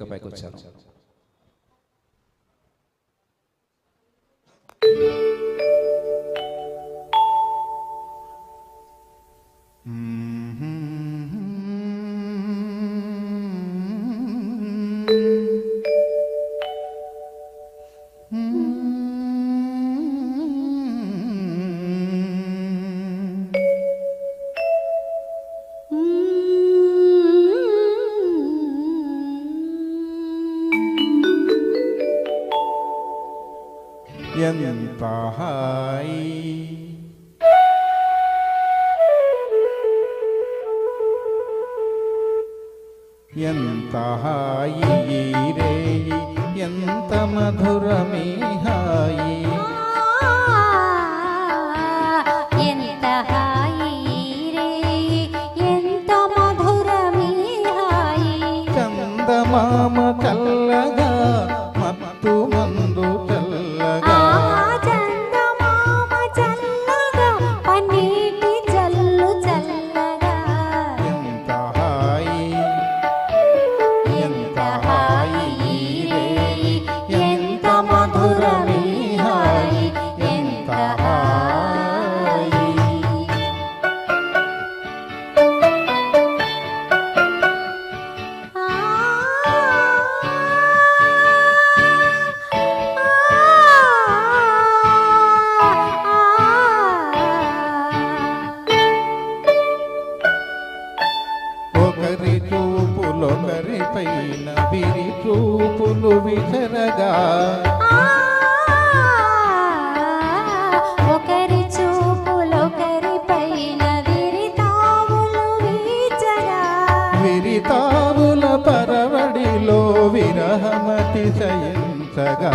వేదికపైకి వచ్చారు. ఎంత హాయి ఎంత హాయి రేయి ఎంత మధురమే హాయి ఎంత హాయి రేయి ఎంత మధురమే హాయి చందమామ చల్లగా మత్తు మందు చల్లగా చందమామ చల్లగా పన్నీటి జల్లు చల్లగా ఎంత హాయి ఎంత హాయి రేయి ఎంత మధురమే హాయి ఎంత హాయి ఒకరి చూపులొకరి పైన విరి చూపులు విసరగా ఒకరి చూపులొకరి పైన విరితావులు వీచగా విరితావుల పరవడిలో విరహమతి శయించగా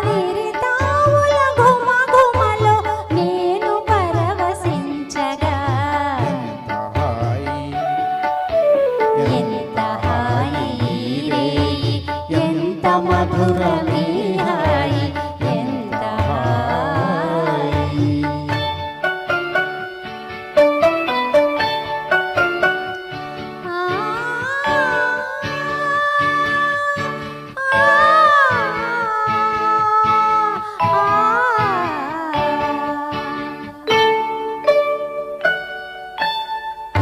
విరితావుల ఘుమ ఘుమలో నేను పరవశించగా ఎంత హాయి ఎంత హాయి రేయి ఎంత మధురమే హాయి ఎంత హాయి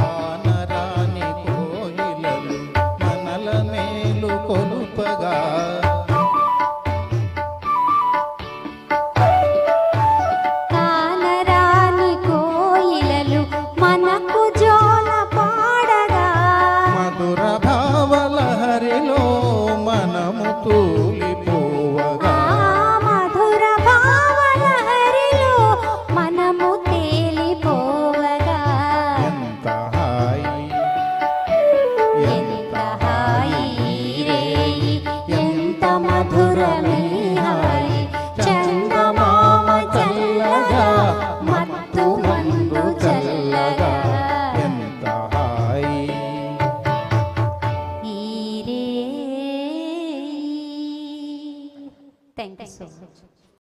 ఆనరాని కోయిలలు మనల మేలు కొలుపగా కానరాని కోయిలలు మనకు జోల పాడగా మధుర భావలహరిలో మనము తూలిపోవగా మధుర భావలహరిలో మనము తేలిపోవగా ఎంత హాయి ఎంత హాయి రేయి ఎంత మధురమే